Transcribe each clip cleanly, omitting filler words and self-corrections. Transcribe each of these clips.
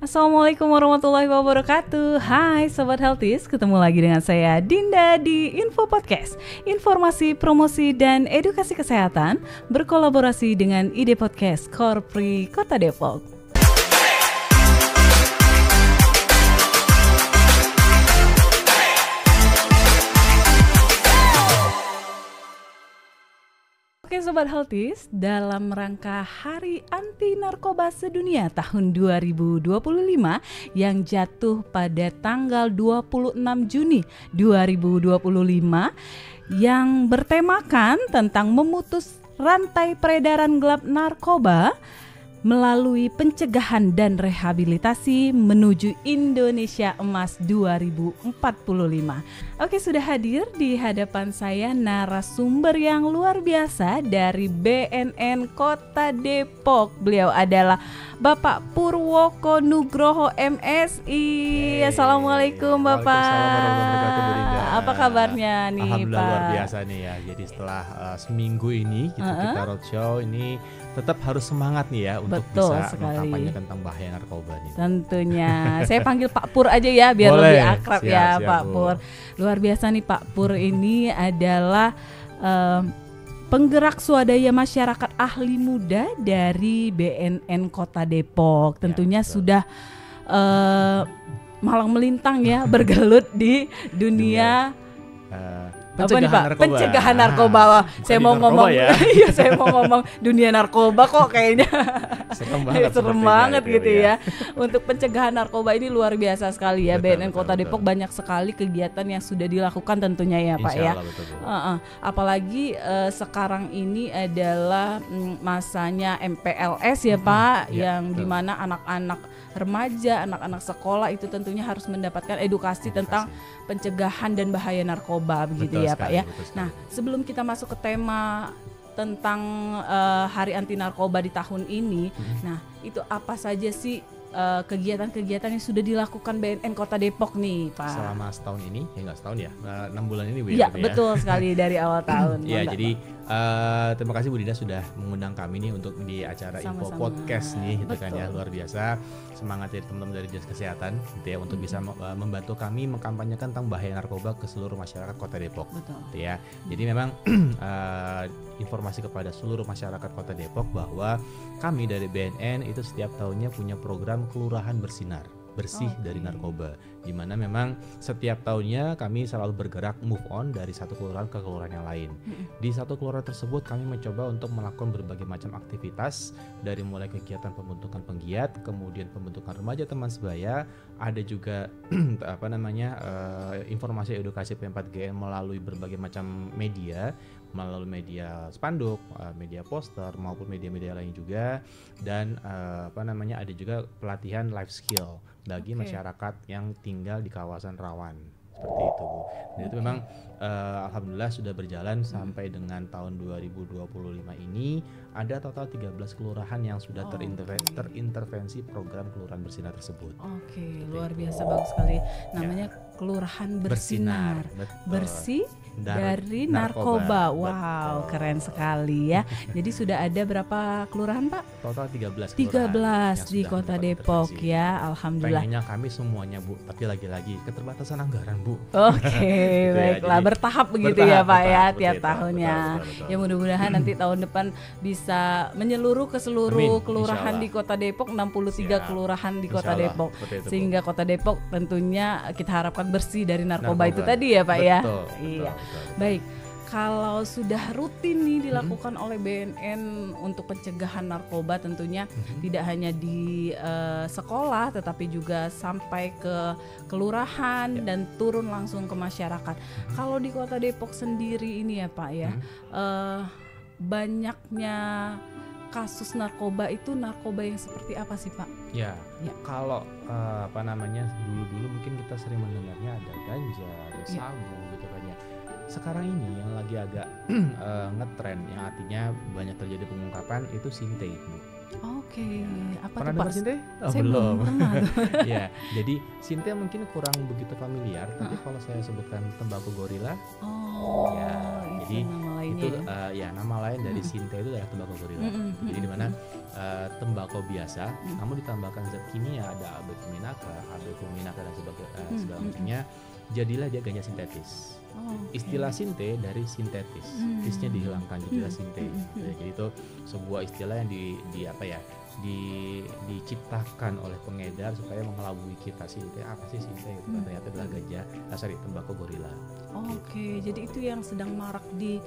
Assalamualaikum warahmatullahi wabarakatuh. Hai Sobat Healthies, ketemu lagi dengan saya Dinda di Info Podcast, informasi, promosi, dan edukasi kesehatan berkolaborasi dengan Ide Podcast Korpri Kota Depok. Oke Sobat Healthies, dalam rangka Hari Anti Narkoba Sedunia tahun 2025 yang jatuh pada tanggal 26 Juni 2025 yang bertemakan tentang memutus rantai peredaran gelap narkoba melalui pencegahan dan rehabilitasi menuju Indonesia Emas 2045. Oke, sudah hadir di hadapan saya narasumber yang luar biasa dari BNN Kota Depok. Beliau adalah Bapak Purwoko Nugroho MSI. Assalamualaikum Bapak. Apa kabarnya nih Pak? Alhamdulillah luar biasa nih ya. Jadi setelah seminggu ini kita roadshow ini tetap harus semangat nih ya untuk bisa mengkampanyekan tentang bahaya narkoba nih. Tentunya. Saya panggil Pak Pur aja ya biar boleh, lebih akrab siap, ya siap, Pak Bu. Pur. Luar biasa nih Pak Pur ini adalah penggerak swadaya masyarakat ahli muda dari BNN Kota Depok. Tentunya sudah malang melintang ya bergelut di dunia pencegahan narkoba. Saya mau ngomong ya. Iya, saya mau ngomong dunia narkoba kok kayaknya serem banget gitu ya. Untuk pencegahan narkoba ini luar biasa sekali ya. BNN Kota Depok banyak sekali kegiatan yang sudah dilakukan tentunya ya Pak ya. Apalagi sekarang ini adalah masanya MPLS ya Pak, yang dimana anak-anak remaja, anak-anak sekolah itu tentunya harus mendapatkan edukasi tentang pencegahan dan bahaya narkoba begitu ya Pak ya. Nah, sebelum kita masuk ke tema tentang Hari Anti Narkoba di tahun ini, nah itu apa saja sih kegiatan-kegiatan yang sudah dilakukan BNN Kota Depok nih Pak? Selama setahun ini, ya nggak setahun ya, 6 bulan ini Bu ya? Iya betul sekali dari awal tahun. Ya jadi terima kasih Bu Dinda sudah mengundang kami nih untuk di acara Info Podcast nih gitu kan ya, luar biasa. Semangat dari teman-teman dari Dinas Kesehatan gitu ya untuk bisa membantu kami mengkampanyekan tentang bahaya narkoba ke seluruh masyarakat Kota Depok. Gitu ya. Jadi memang informasi kepada seluruh masyarakat Kota Depok bahwa kami dari BNN itu setiap tahunnya punya program Kelurahan Bersinar, bersih dari narkoba, di mana memang setiap tahunnya kami selalu bergerak move on dari satu kelurahan ke kelurahan yang lain. Di satu kelurahan tersebut kami mencoba untuk melakukan berbagai macam aktivitas, dari mulai kegiatan pembentukan penggiat, kemudian pembentukan remaja teman sebaya, ada juga informasi edukasi P4GN melalui berbagai macam media, melalui media spanduk, media poster maupun media-media lain juga, dan ada juga pelatihan life skill bagi masyarakat yang tinggal di kawasan rawan seperti itu Bu. Dan itu memang alhamdulillah sudah berjalan sampai dengan tahun 2025 ini ada total 13 kelurahan yang sudah terintervensi program Kelurahan Bersinar tersebut. Luar biasa bagus sekali. Namanya Kelurahan Bersinar. Bersih dari narkoba. Wow, keren sekali ya. Jadi sudah ada berapa kelurahan Pak? Total 13 di Kota Depok ya. Alhamdulillah. Pengennya kami semuanya Bu, tapi lagi-lagi keterbatasan anggaran Bu. Baiklah, bertahap begitu ya Pak ya tiap tahunnya. Betul. Ya mudah-mudahan nanti tahun depan bisa menyeluruh ke seluruh kelurahan di Kota Depok, 63 kelurahan di Kota Depok. Sehingga Kota Depok tentunya kita harapkan bersih dari narkoba itu tadi ya Pak ya. Iya. Baik, kalau sudah rutin nih dilakukan oleh BNN untuk pencegahan narkoba tentunya tidak hanya di sekolah tetapi juga sampai ke kelurahan dan turun langsung ke masyarakat. Kalau di Kota Depok sendiri ini ya Pak ya, banyaknya kasus narkoba itu narkoba yang seperti apa sih Pak? Ya. Kalau dulu-dulu mungkin kita sering mendengarnya ada ganja, ada sabu gitu kan ya. Sekarang ini yang lagi agak ngetren, yang artinya banyak terjadi pengungkapan itu Sinte Bu. Apa pernah tuh Pak? dengar Sinte? Saya belum pernah. Ya, jadi Sinte mungkin kurang begitu familiar, tapi kalau saya sebutkan tembakau gorila, jadi lainnya itu ya nama lain dari Sinte itu adalah tembakau gorila. Jadi di mana tembakau biasa namun ditambahkan zat kimia, ada albekuminaka dan segala macamnya, jadilah dia ganja sintetis. Istilah sinte dari sintetis, tisnya dihilangkan jadilah sinte. Jadi itu sebuah istilah yang diciptakan oleh pengedar supaya mengelabui kita. Sinte apa sih sinte? Itu ternyata adalah tembakau gorila. Oke, jadi itu yang sedang marak di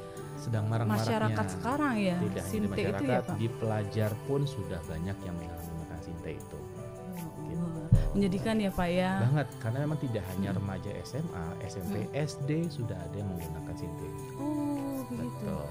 masyarakat sekarang ya. Tidak hanya di masyarakat, di pelajar pun sudah banyak yang menggunakan sinte itu. Menyedihkan ya Pak ya. Banget, karena memang tidak hanya remaja SMA, SMP, SD sudah ada yang menggunakan sinte. Oh begitu. Betul.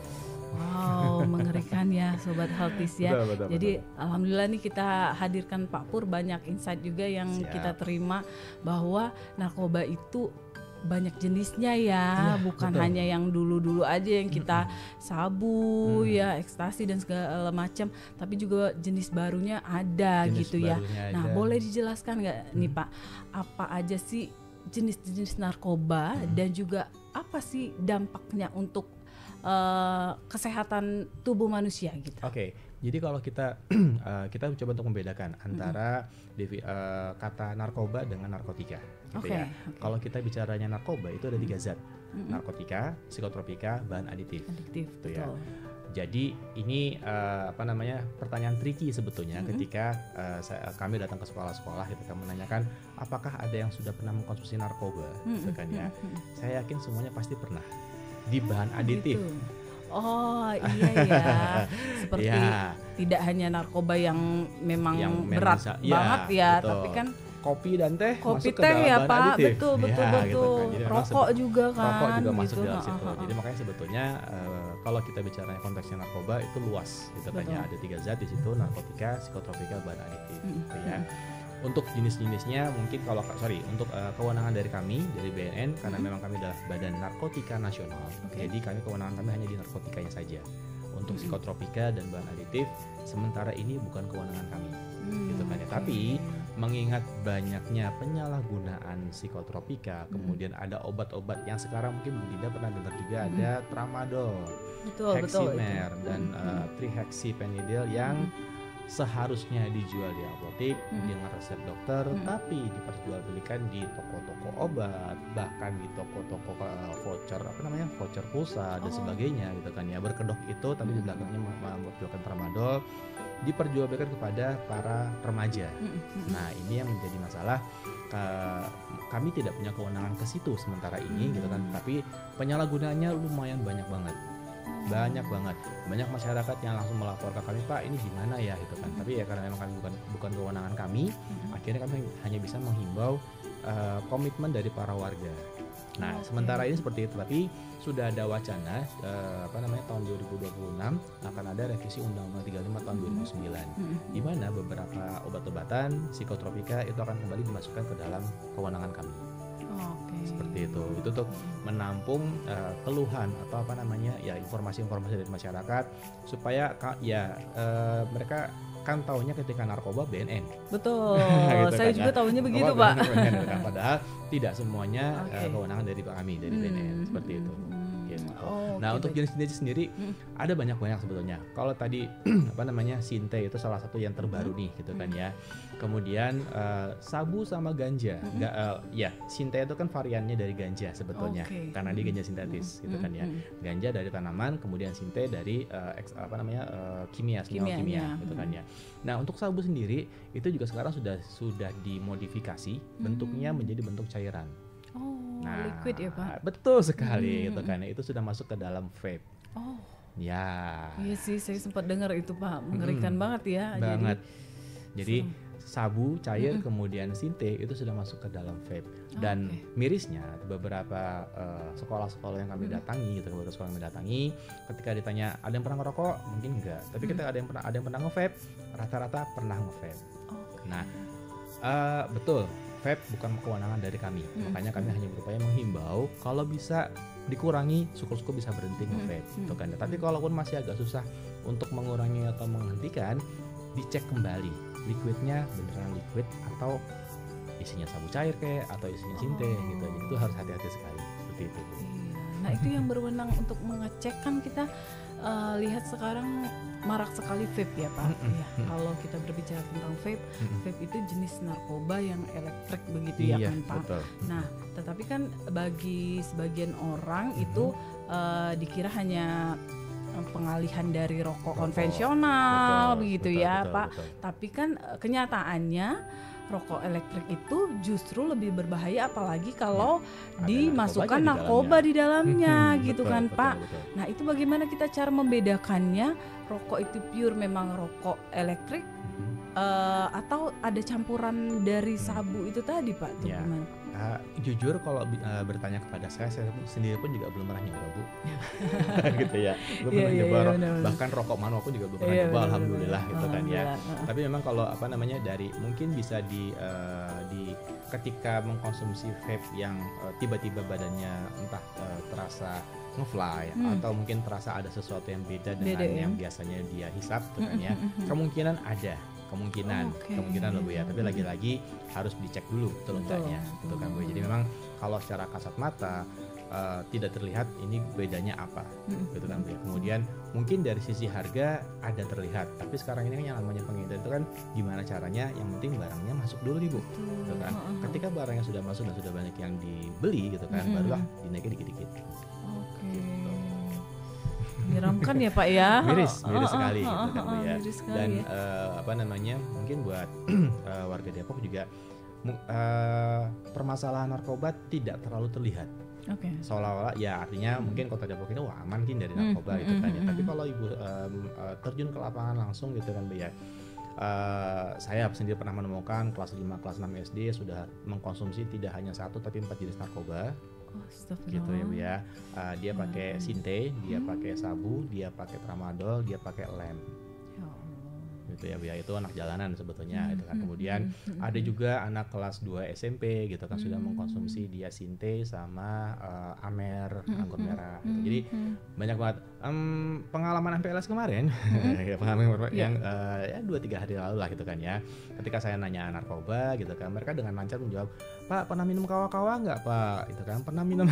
Wow, mengerikan ya Sobat Healthies ya. Betul. Jadi alhamdulillah nih kita hadirkan Pak Pur, banyak insight juga yang kita terima bahwa narkoba itu banyak jenisnya ya, bukan hanya yang dulu-dulu aja yang kita sabu ya, ekstasi dan segala macam, tapi juga jenis barunya ada gitu ya. Nah, boleh dijelaskan nggak nih Pak, apa aja sih jenis-jenis narkoba dan juga apa sih dampaknya untuk kesehatan tubuh manusia gitu? Oke. Jadi kalau kita coba untuk membedakan antara kata narkoba dengan narkotika, gitu ya. Kalau kita bicaranya narkoba itu ada 3 zat, narkotika, psikotropika, bahan aditif, gitu ya. Jadi ini pertanyaan tricky sebetulnya ketika kami datang ke sekolah-sekolah, ketika menanyakan apakah ada yang sudah pernah mengkonsumsi narkoba, gitu kan ya. Saya yakin semuanya pasti pernah di bahan aditif. Oh iya ya, seperti tidak hanya narkoba yang memang berat banget ya, betul. Tapi kan kopi dan teh masuk ke dalam ya bahan Pak, aditif. betul. Gitu kan. Rokok juga kan. Rokok juga masuk dalam situ. Jadi makanya sebetulnya kalau kita bicara konteksnya narkoba itu luas, gitu kan ya. Ada 3 zat di situ, narkotika, psikotropika, bahan aditif, gitu ya. Untuk jenis-jenisnya mungkin untuk kewenangan dari kami dari BNN, karena memang kami adalah Badan Narkotika Nasional, jadi kewenangan kami hanya di narkotikanya saja. Untuk psikotropika dan bahan aditif sementara ini bukan kewenangan kami, gitu kan ya. Tapi mengingat banyaknya penyalahgunaan psikotropika, kemudian ada obat-obat yang sekarang mungkin Bu Dinda pernah dengar juga, ada tramadol, heximer dan trihexyphenidyl yang seharusnya dijual di apotek dengan resep dokter, tapi diperjualbelikan di toko-toko obat, bahkan di toko-toko voucher pulsa dan sebagainya, gitu kan ya. Berkedok itu tapi di belakangnya memperjualkan tramadol, diperjualbelikan kepada para remaja. Nah, ini yang menjadi masalah. Kami tidak punya kewenangan ke situ sementara ini, gitu kan. Tapi penyalahgunaannya lumayan banyak banget. Banyak masyarakat yang langsung melapor ke kami, Pak ini gimana ya, gitu kan. Tapi ya karena memang kami bukan kewenangan kami, akhirnya kami hanya bisa menghimbau komitmen dari para warga. Nah, sementara ini seperti itu. Tapi sudah ada wacana tahun 2026 akan ada revisi Undang-Undang 35 tahun 2009, di mana beberapa obat-obatan psikotropika itu akan kembali dimasukkan ke dalam kewenangan kami. Seperti itu untuk menampung keluhan atau informasi-informasi dari masyarakat supaya mereka kan taunya ketika narkoba BNN. Betul. Gitu saya juga taunya begitu Pak. Padahal tidak semuanya kewenangan dari kami dari BNN, seperti itu. Nah, untuk jenis-jenis sendiri ada banyak sebetulnya. Kalau tadi sinte itu salah satu yang terbaru nih, gitu kan ya. Kemudian sabu sama ganja. Sinte itu kan variannya dari ganja sebetulnya, karena dia ganja sintetis, gitu kan ya. Ganja dari tanaman, kemudian sinte dari kimia, gitu kan ya. Nah, untuk sabu sendiri itu juga sekarang sudah dimodifikasi bentuknya menjadi bentuk cairan. Liquid ya Pak? Betul sekali, gitu kan. Itu sudah masuk ke dalam vape. Iya sih, saya sempat dengar itu Pak, mengerikan banget ya. Jadi sabu cair kemudian sinte itu sudah masuk ke dalam vape. Dan mirisnya beberapa sekolah-sekolah yang kami datangi, ketika ditanya ada yang pernah ngerokok, mungkin enggak. Tapi ketika ada yang pernah nge-vape, rata-rata pernah nge-vape. Nah, betul. Vape bukan kewenangan dari kami, makanya kami hanya berupaya menghimbau kalau bisa dikurangi, syukur-syukur bisa berhenti nge-vape, gitu kan. Tapi kalaupun masih agak susah untuk mengurangi atau menghentikan, dicek kembali liquidnya beneran liquid atau isinya sabu cair atau isinya sinte, gitu. Jadi itu harus hati-hati sekali, seperti itu. Nah itu yang berwenang untuk mengecek. Kan kita lihat sekarang marak sekali vape ya Pak. Ya, kalau kita berbicara tentang vape, vape itu jenis narkoba yang elektrik begitu ya kan Pak. Betul. Nah tetapi kan bagi sebagian orang itu dikira hanya pengalihan dari rokok konvensional, begitu ya Pak. Tapi kan kenyataannya rokok elektrik itu justru lebih berbahaya, apalagi kalau dimasukkan narkoba di dalamnya gitu kan Pak. Nah itu bagaimana kita cara membedakannya, rokok itu pure memang rokok elektrik atau ada campuran dari sabu itu tadi Pak? Itu gimana? Jujur kalau bertanya kepada saya sendiri pun juga belum pernah nyoba Bu. Gitu ya, belum pernah nyoba. Bahkan rokok manual aku juga belum pernah nyoba, alhamdulillah gitu kan ya. Tapi memang kalau dari mungkin bisa di ketika mengkonsumsi vape yang tiba-tiba badannya entah terasa ngefly atau mungkin terasa ada sesuatu yang beda dengan yang biasanya dia hisap gitu kan ya. Kemungkinan loh Bu ya, tapi lagi-lagi harus dicek dulu betul enggaknya gitu kan Bu. Jadi memang kalau secara kasat mata tidak terlihat ini bedanya apa gitu kan Bu ya. Kemudian mungkin dari sisi harga ada terlihat, tapi sekarang ini kan yang namanya pengedar itu kan gimana caranya, yang penting barangnya masuk dulu nih Bu gitu kan. Ketika barangnya sudah masuk dan sudah banyak yang dibeli gitu kan, barulah dinaikin dikit-dikit. Menyeramkan ya Pak ya. Miris sekali gitu kan Bu ya. Dan mungkin buat warga Depok juga permasalahan narkoba tidak terlalu terlihat. Seolah-olah ya artinya mungkin kota Depok itu aman dari narkoba gitu kan ya. Tapi kalau Ibu terjun ke lapangan langsung gitu kan Bu ya. Saya sendiri pernah menemukan kelas 5, kelas 6 SD sudah mengkonsumsi tidak hanya 1 tapi 4 jenis narkoba. Gitu ya Bu ya. Dia pakai sinte, dia pakai sabu, dia pakai tramadol, dia pakai lem. Gitu ya Bu ya. Itu anak jalanan sebetulnya gitu kan. Kemudian ada juga anak kelas 2 SMP gitu kan sudah mengkonsumsi dia sinte sama amer, anggur merah gitu. Jadi banyak banget pengalaman MPLS kemarin pengalaman yang 2-3 hari lalu lah gitu kan ya. Ketika saya nanya narkoba gitu kan, mereka dengan lancar menjawab, "Pak, pernah minum kawa-kawa nggak Pak?" Gitu kan, "Pernah minum."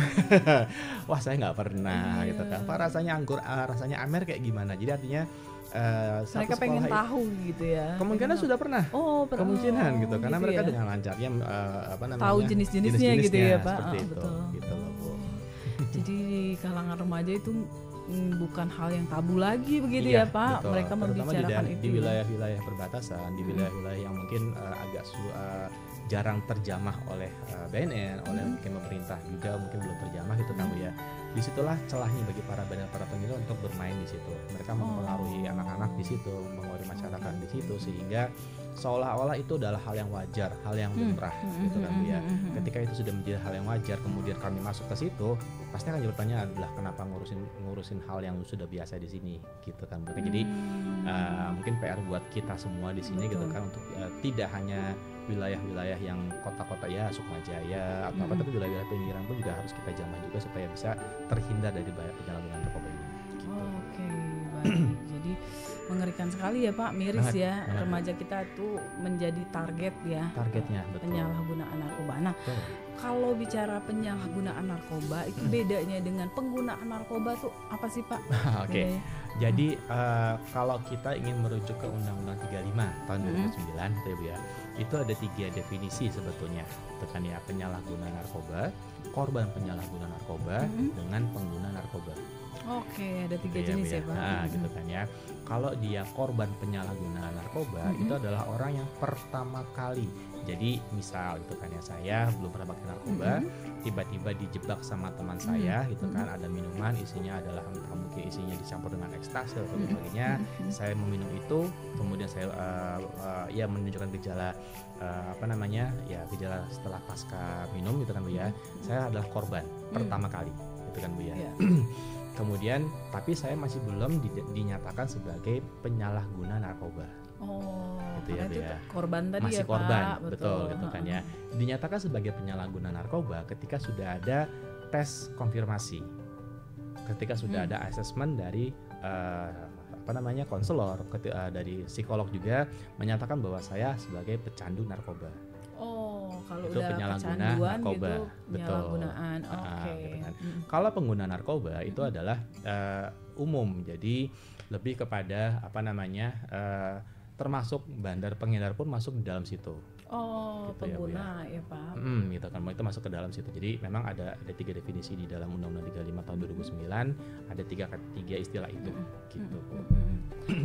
Wah saya nggak pernah gitu kan. "Pak, rasanya anggur, rasanya amer kayak gimana?" Jadi artinya mereka pengen tahu gitu ya. Kemungkinan sudah pernah. Kemungkinan gitu karena mereka dengan lancarnya tahu jenis-jenisnya gitu ya Pak. Seperti itu. Gitu loh Bu. Jadi di kalangan remaja itu bukan hal yang tabu lagi begitu ya Pak. Betul. Mereka membicarakan itu di wilayah-wilayah perbatasan, di wilayah-wilayah yang mungkin agak jarang terjamah oleh BNN, oleh mungkin pemerintah juga mungkin belum terjamah gitu kan Bu ya. Disitulah celahnya bagi para pemilik untuk bermain di situ. Mereka mempengaruhi anak-anak di situ, mempengaruhi masyarakat di situ, sehingga seolah-olah itu adalah hal yang wajar, hal yang lumrah gitu kan Bu ya. Ketika itu sudah menjadi hal yang wajar, kemudian kami masuk ke situ, pasti akan jadi pertanyaan adalah kenapa ngurusin hal yang sudah biasa di sini gitu kan Bu. Jadi mungkin PR buat kita semua di sini gitu kan untuk tidak hanya wilayah-wilayah yang kota-kota ya Sukmajaya atau apa, tapi wilayah-wilayah pinggiran pun juga harus kita jamah juga supaya bisa terhindar dari bahaya penyalahgunaan narkoba ini. Oke, baik. Jadi mengerikan sekali ya Pak, miris ya remaja kita tuh menjadi targetnya betul. Penyalahgunaan narkoba. Nah, kalau bicara penyalahgunaan narkoba itu bedanya dengan penggunaan narkoba tuh apa sih Pak? Oke. Jadi kalau kita ingin merujuk ke Undang-Undang 35 tahun 2009 gitu ya, itu ada 3 definisi sebetulnya, kan ya, penyalahgunaan narkoba, korban penyalahgunaan narkoba, dengan pengguna narkoba. Oke, ada 3 jenis ya Pak. Nah, gitu kan ya. Kalau dia korban penyalahgunaan narkoba, itu adalah orang yang pertama kali. Jadi misal gitu kan ya, saya belum pernah pakai narkoba, tiba-tiba dijebak sama teman saya gitu kan, ada minuman isinya adalah entah mungkin isinya dicampur dengan ekstasi atau sebagainya. Saya meminum itu, kemudian saya menunjukkan gejala gejala setelah pasca minum gitu kan Bu ya. Saya adalah korban pertama kali gitu kan Bu ya. Kemudian tapi saya masih belum dinyatakan sebagai penyalahguna narkoba. Gitu ya, korban tadi masih ya korban, Pak. betul gitu kan ya. Dinyatakan sebagai penyalahguna narkoba ketika sudah ada tes konfirmasi, ketika sudah ada asesmen dari konselor, dari psikolog juga menyatakan bahwa saya sebagai pecandu narkoba. Oh, kalau itu udah penyalahguna kecanduan narkoba, gitu, betul. penyalahgunaan. Oke. Gitu kan. Kalau pengguna narkoba itu adalah umum, jadi lebih kepada apa namanya, termasuk bandar pengedar pun masuk di dalam situ. Oh, Gitu ya, Bu, pengguna ya Pak. Gitu kan, itu masuk ke dalam situ. Jadi memang ada 3 definisi di dalam Undang-Undang 35 tahun 2009, ada tiga istilah itu, gitu.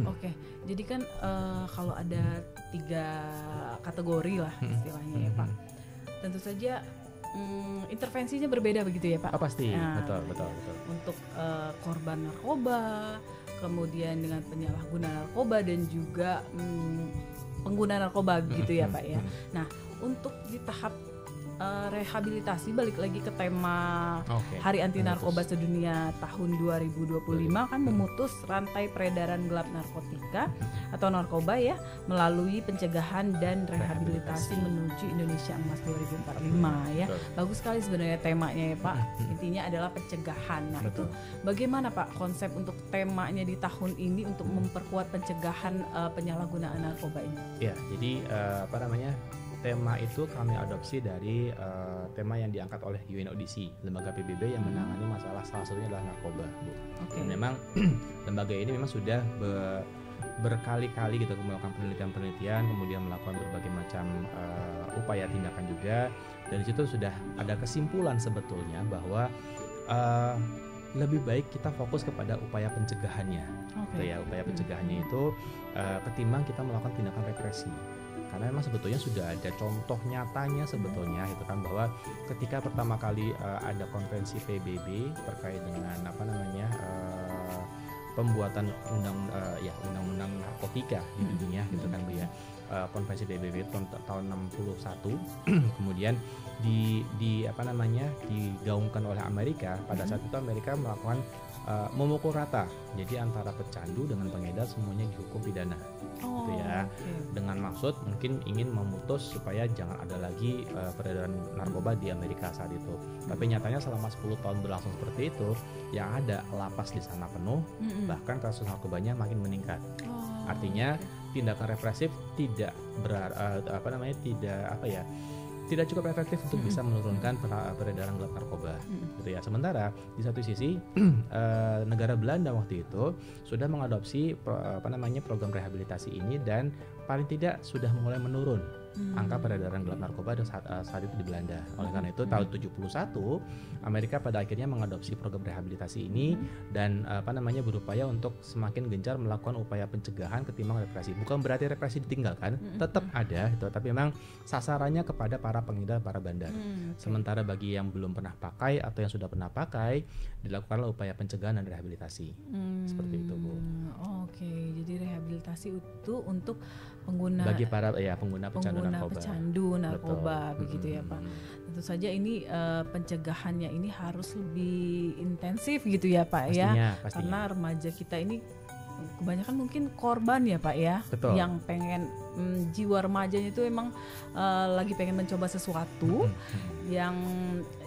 Oke, jadi kan kalau ada 3 kategori lah istilahnya ya Pak. Tentu saja intervensinya berbeda begitu ya Pak? Oh, pasti, Nah, betul. untuk korban narkoba, kemudian dengan penyalahguna narkoba dan juga pengguna narkoba gitu ya Pak ya. Nah, untuk di tahap rehabilitasi, balik lagi ke tema Hari Anti Narkoba Sedunia tahun 2025 kan memutus rantai peredaran gelap narkotika atau narkoba ya melalui pencegahan dan rehabilitasi menuju Indonesia Emas 2045 ya. Bagus sekali sebenarnya temanya ya Pak. Intinya adalah pencegahan. Nah, itu bagaimana Pak konsep untuk temanya di tahun ini untuk memperkuat pencegahan penyalahgunaan narkoba ini? Ya, jadi tema itu kami adopsi dari tema yang diangkat oleh UNODC, lembaga PBB yang menangani masalah salah satunya adalah narkoba, Bu. Dan memang lembaga ini memang sudah berkali-kali gitu melakukan penelitian, kemudian melakukan berbagai macam upaya tindakan juga. Dan di situ sudah ada kesimpulan sebetulnya bahwa lebih baik kita fokus kepada upaya pencegahannya, gitu ya. Upaya pencegahannya itu ketimbang kita melakukan tindakan represi. Karena memang sebetulnya sudah ada contoh nyatanya sebetulnya itu kan, bahwa ketika pertama kali ada konvensi PBB terkait dengan pembuatan undang-undang narkotika di dunia gitu kan Bu ya. Konvensi PBB tahun 61 kemudian digaungkan oleh Amerika. Pada saat itu Amerika melakukan memukul rata, jadi antara pecandu dengan pengedar semuanya dihukum pidana, gitu ya. Dengan maksud mungkin ingin memutus supaya jangan ada lagi peredaran narkoba di Amerika saat itu. Tapi nyatanya selama 10 tahun berlangsung seperti itu, yang ada lapas di sana penuh, bahkan kasus narkobanya makin meningkat. Artinya tindakan represif tidak tidak cukup efektif untuk bisa menurunkan peredaran gelap narkoba, gitu ya. Sementara di satu sisi negara Belanda waktu itu sudah mengadopsi program rehabilitasi ini dan paling tidak sudah mulai menurun angka peredaran gelap narkoba saat itu di Belanda. Oleh karena itu tahun 71 Amerika pada akhirnya mengadopsi program rehabilitasi ini dan berupaya untuk semakin gencar melakukan upaya pencegahan ketimbang represi. Bukan berarti represi ditinggalkan, tetap ada itu, tapi memang sasarannya kepada para pengedar, para bandar. Sementara bagi yang belum pernah pakai atau yang sudah pernah pakai, dilakukanlah upaya pencegahan dan rehabilitasi. Seperti itu, Bu. Jadi rehabilitasi itu untuk pengguna, bagi para pengguna pecandu narkoba begitu ya Pak. Tentu saja ini pencegahannya ini harus lebih intensif gitu ya Pak. Pastinya. Karena remaja kita ini kebanyakan mungkin korban ya Pak ya. Betul. Yang pengen jiwa remajanya itu emang lagi pengen mencoba sesuatu yang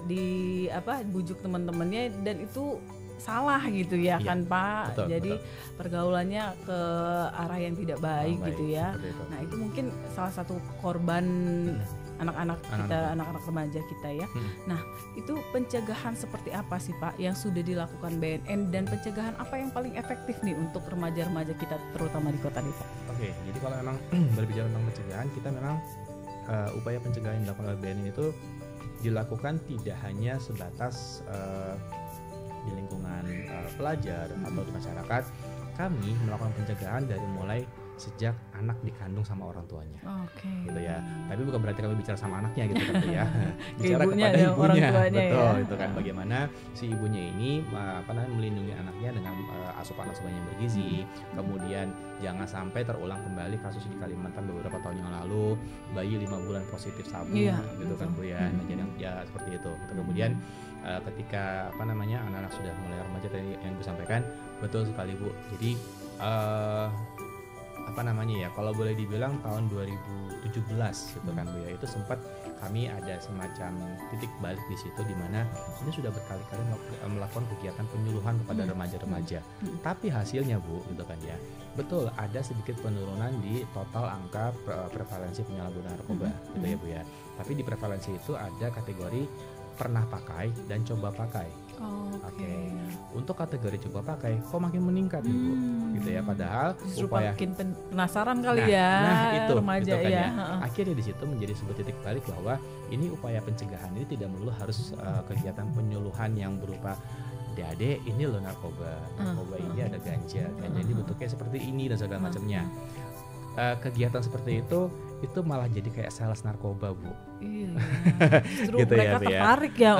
dibujuk teman-temannya dan itu salah gitu ya kan Pak. Betul, jadi pergaulannya ke arah yang tidak baik gitu ya. Nah itu mungkin salah satu korban anak-anak remaja kita ya. Nah itu pencegahan seperti apa sih Pak yang sudah dilakukan BNN dan pencegahan apa yang paling efektif nih untuk remaja-remaja kita terutama di Kota Depok? Jadi kalau memang berbicara tentang pencegahan, kita memang upaya pencegahan yang dilakukan oleh BNN itu dilakukan tidak hanya sebatas di lingkungan pelajar atau di masyarakat. Kami melakukan pencegahan dari mulai sejak anak dikandung sama orang tuanya, gitu ya. Tapi bukan berarti kami bicara sama anaknya gitu kan ya. Bicara kepada ibunya, orang tuanya, betul ya. Itu kan bagaimana si ibunya ini melindungi anaknya dengan asupan-asupan yang bergizi. Kemudian jangan sampai terulang kembali kasus di Kalimantan beberapa tahun yang lalu, bayi 5 bulan positif sabu, gitu kan Bu ya. Nah, jadi ya seperti itu. Kemudian ketika anak-anak sudah mulai remaja tadi yang Ibu sampaikan, betul sekali Bu. Jadi kalau boleh dibilang tahun 2017 gitu kan Bu ya, itu sempat kami ada semacam titik balik di situ di mana ini sudah berkali-kali melakukan kegiatan penyuluhan kepada remaja-remaja. Tapi hasilnya Bu gitu kan ya, betul ada sedikit penurunan di total angka prevalensi penyalahgunaan narkoba gitu ya Bu ya. Tapi di prevalensi itu ada kategori pernah pakai dan coba pakai. Oke. Untuk kategori coba pakai kok makin meningkat nih Bu gitu ya, padahal justru upaya makin penasaran kali itu remaja gitu kan ya. Akhirnya di situ menjadi sebuah titik balik bahwa ini upaya pencegahan ini tidak melulu harus kegiatan penyuluhan yang berupa adik-adik ini loh narkoba ini ada ganja ini bentuknya seperti ini dan segala macamnya. Kegiatan seperti itu malah jadi kayak sales narkoba Bu. Iya. Justru gitu mereka ya, tertarik ya.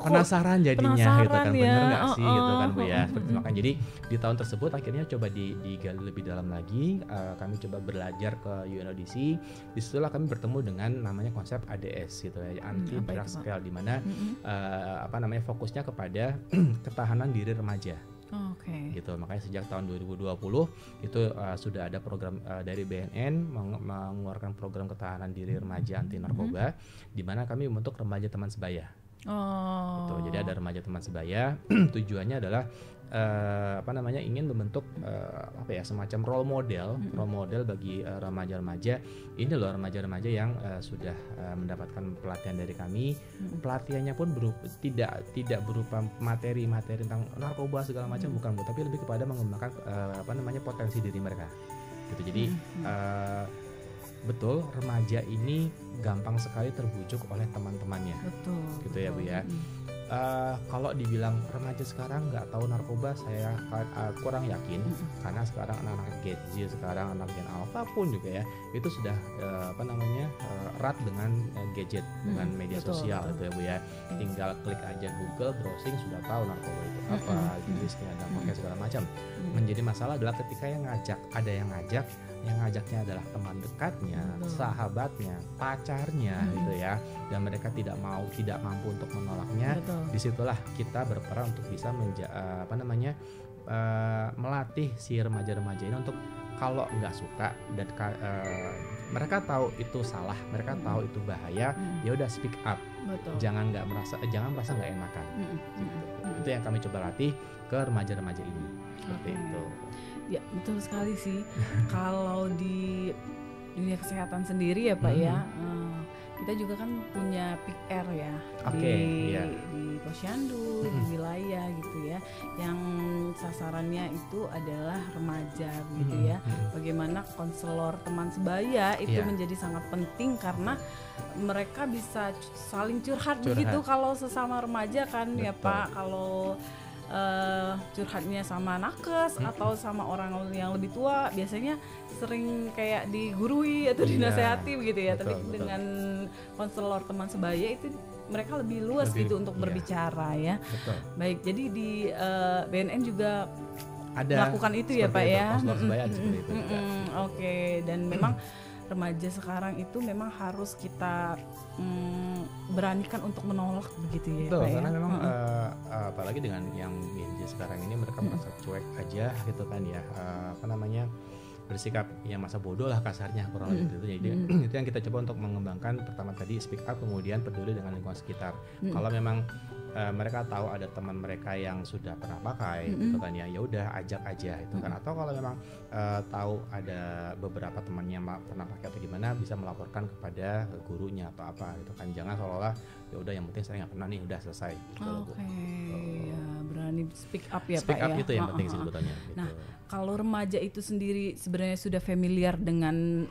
Penasaran jadinya gitu kan, ya. bener nggak sih gitu kan Bu ya. Seperti makanya jadi di tahun tersebut akhirnya coba digali lebih dalam lagi. Kami coba belajar ke UNODC. Disitulah kami bertemu dengan namanya konsep ADS gitu ya, anti drugs scale, di mana fokusnya kepada ketahanan diri remaja. Gitu, makanya sejak tahun 2020 itu sudah ada program dari BNN mengeluarkan program ketahanan diri remaja anti narkoba, di mana kami membentuk remaja teman sebaya. Gitu, jadi ada remaja teman sebaya. Tujuannya adalah ingin membentuk semacam role model bagi remaja-remaja. Ini loh remaja-remaja yang sudah mendapatkan pelatihan dari kami. Pelatihannya pun tidak berupa materi tentang narkoba segala macam, bukan Bu, tapi lebih kepada mengembangkan potensi diri mereka. Gitu. Jadi betul remaja ini gampang sekali terbujuk oleh teman-temannya. Betul. Gitu ya Bu ya. Kalau dibilang remaja sekarang nggak tahu narkoba, saya kurang yakin, karena sekarang anak-anak Gen Z, sekarang anak Gen Alpha pun juga ya, itu sudah erat dengan gadget, dengan media sosial gitu ya Bu ya. Tinggal klik aja Google, browsing sudah tahu narkoba itu apa, jenisnya, dampaknya segala macam. Menjadi masalah adalah ketika ada yang ngajaknya adalah teman dekatnya, sahabatnya, pacarnya gitu ya, dan mereka tidak mampu untuk menolaknya. Disitulah kita berperan untuk bisa melatih si remaja-remaja ini untuk kalau nggak suka dan mereka tahu itu salah, mereka tahu itu bahaya, ya udah speak up. Jangan merasa nggak enakan. Gitu. Itu yang kami coba latih ke remaja-remaja ini. Seperti itu. Ya betul sekali sih. Kalau di dunia kesehatan sendiri ya Pak ya, kita juga kan punya PR ya di Posyandu, di wilayah gitu ya, yang sasarannya itu adalah remaja gitu ya. Bagaimana konselor teman sebaya itu menjadi sangat penting, karena mereka bisa saling curhat. Begitu kalau sesama remaja kan. Betul. Ya Pak, kalau curhatnya sama nakes atau sama orang yang lebih tua, biasanya sering kayak digurui atau dinasehati begitu ya. Tapi dengan konselor teman sebaya itu mereka lebih luas gitu untuk berbicara ya. Betul. Baik, jadi di BNN juga ada melakukan itu ya Pak ya. Konselor sebaya seperti itu. Oke, dan memang remaja sekarang itu memang harus kita beranikan untuk menolak begitu ya. Betul, Pak, karena ya? memang apalagi dengan yang Gen Z sekarang ini, mereka merasa cuek aja gitu kan ya, bersikap ya masa bodoh lah kasarnya kurang lebih gitu. Jadi itu yang kita coba untuk mengembangkan, pertama tadi speak up, kemudian peduli dengan lingkungan sekitar. Kalau memang mereka tahu ada teman mereka yang sudah pernah pakai gitu kan ya udah ajak aja itu kan, atau kalau memang tahu ada beberapa temannya pernah pakai atau gimana, bisa melaporkan kepada gurunya atau apa gitu kan. Jangan seolah-olah ya udah yang penting saya nggak pernah nih, udah selesai gitu. Ya, berani speak up ya speak Pak up ya. Itu yang penting sih sebetulnya gitu. Nah, kalau remaja itu sendiri sebenarnya sudah familiar dengan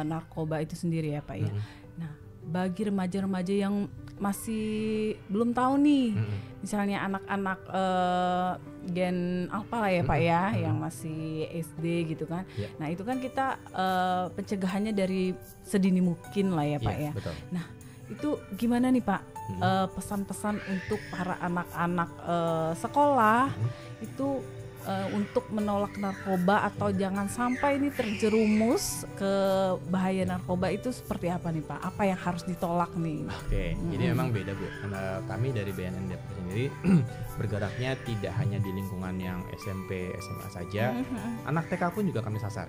narkoba itu sendiri ya Pak ya. Nah, bagi remaja-remaja yang masih belum tahu nih, misalnya anak-anak Gen Alpha lah ya Pak ya, yang masih SD gitu kan. Nah itu kan kita pencegahannya dari sedini mungkin lah ya Pak ya. Betul. Nah itu gimana nih Pak, pesan-pesan untuk para anak-anak sekolah itu untuk menolak narkoba atau jangan sampai ini terjerumus ke bahaya narkoba itu seperti apa nih Pak? Apa yang harus ditolak nih? Oke, jadi memang beda Bu. Karena kami dari BNN Depok sendiri bergeraknya tidak hanya di lingkungan yang SMP, SMA saja. Anak TK pun juga kami sasar.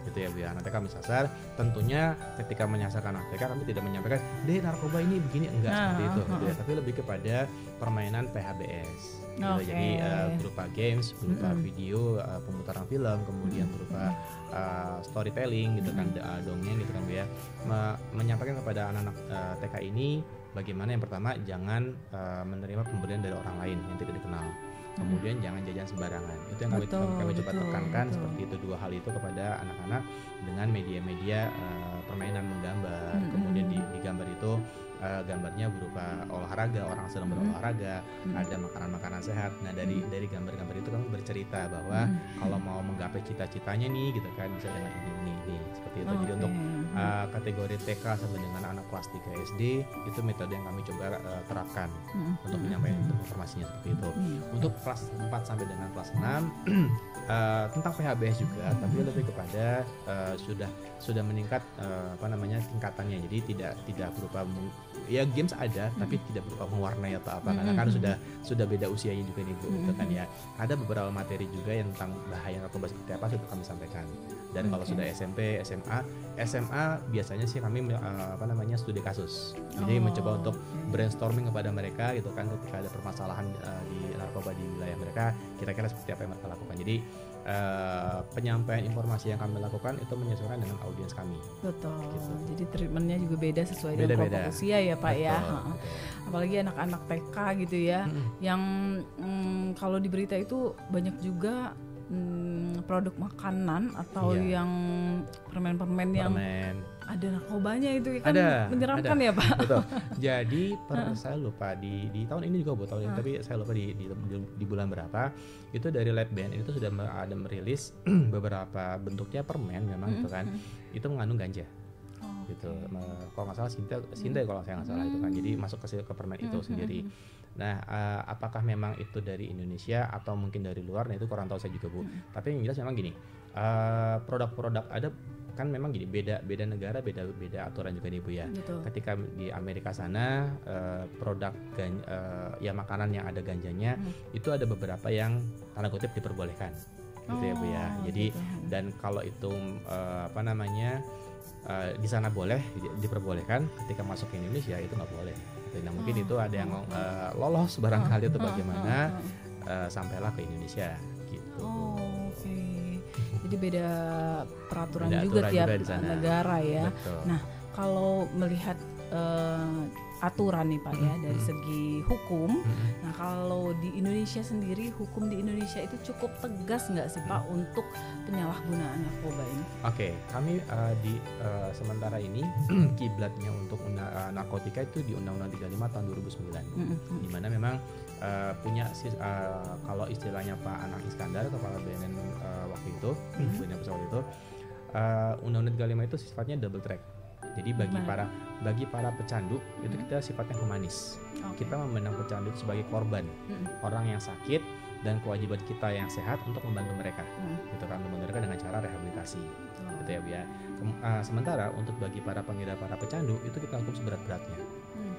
Gitu ya Bu ya. Anak TK kami sasar. Tentunya ketika menyasar anak TK kami tidak menyampaikan, "Deh, narkoba ini begini," enggak seperti itu gitu ya. Tapi lebih kepada permainan PHBS. Gitu. Jadi berupa games, berupa video, pemutaran film, kemudian berupa storytelling gitu kan, dongeng gitu kan Bu ya. Menyampaikan kepada anak-anak TK ini bagaimana yang pertama jangan menerima pemberian dari orang lain yang tidak dikenal. Kemudian jangan jajan sembarangan. Itu yang kami coba tekankan seperti itu, dua hal itu kepada anak-anak dengan media-media permainan menggambar. Kemudian di gambar itu gambarnya berupa olahraga, orang sedang berolahraga, ada makanan-makanan sehat. Nah dari gambar-gambar itu kami bercerita bahwa kalau mau menggapai cita-citanya nih gitu kan bisa dengan ini seperti itu. Jadi untuk kategori TK sampai dengan anak kelas 3 SD itu metode yang kami coba terapkan untuk menyampaikan informasinya seperti itu. Untuk kelas 4 sampai dengan kelas 6 tentang PHBS juga, tapi lebih kepada sudah meningkat tingkatannya. Jadi tidak berupa ya games ada, tapi tidak berupa mewarnai atau apa, karena kan sudah beda usianya juga nih Bu, gitu kan ya. Ada beberapa materi juga yang tentang bahaya narkoba seperti apa sudah kami sampaikan. Dan kalau sudah SMP, SMA biasanya sih kami studi kasus. Jadi mencoba untuk brainstorming kepada mereka gitu kan, ketika ada permasalahan di narkoba di wilayah mereka, kira-kira seperti apa yang mereka lakukan. Jadi penyampaian informasi yang kami lakukan itu menyesuaikan dengan audiens kami. Betul. Gitu. Jadi treatmentnya juga beda sesuai dengan kelompok usia ya Pak. Betul, ya. Betul. Apalagi anak-anak TK gitu ya, yang kalau di berita itu banyak juga produk makanan atau yang permen-permen yang ada narkobanya itu kan menyeramkan ya Pak. Betul. Jadi saya lupa di tahun ini juga tahun ini, tapi saya lupa di bulan berapa itu dari Lab BNN itu sudah ada merilis beberapa bentuknya permen memang gitu kan, itu mengandung ganja. Gitu. Kalau nggak salah Sinta kalau saya nggak salah itu kan, jadi masuk ke permen itu sendiri. Nah, apakah memang itu dari Indonesia atau mungkin dari luar? Nah itu kurang tahu saya juga Bu. Tapi yang jelas memang gini, produk-produk ada kan memang gini, beda negara beda aturan juga nih Bu ya. Betul. Ketika di Amerika sana produk ya makanan yang ada ganjanya itu ada beberapa yang tanda kutip diperbolehkan, gitu ya Bu ya. Jadi dan kalau itu di sana boleh diperbolehkan, ketika masuk ke Indonesia itu nggak boleh. Nah mungkin itu ada yang lolos barangkali atau bagaimana sampailah ke Indonesia gitu. Jadi beda peraturan juga tiap negara ya. Betul. Nah kalau melihat aturan nih Pak ya dari segi hukum. Nah kalau di Indonesia sendiri, hukum di Indonesia itu cukup tegas nggak sih Pak untuk penyalahgunaan narkoba ini? Oke, kami di sementara ini kiblatnya untuk narkotika itu di Undang-Undang 35 tahun 2009, di mana memang punya kalau istilahnya Pak Anang Iskandar kepala BNN waktu itu, BNN pesawat itu, Undang-Undang 35 itu sifatnya double track. Jadi bagi para pecandu itu kita sifatnya humanis. Kita memandang pecandu itu sebagai korban, orang yang sakit, dan kewajiban kita yang sehat untuk membantu mereka, gitu kan, membantu mereka dengan cara rehabilitasi, gitu ya Bu ya. Sementara untuk bagi para pengedar, para pecandu itu kita hukum seberat-beratnya,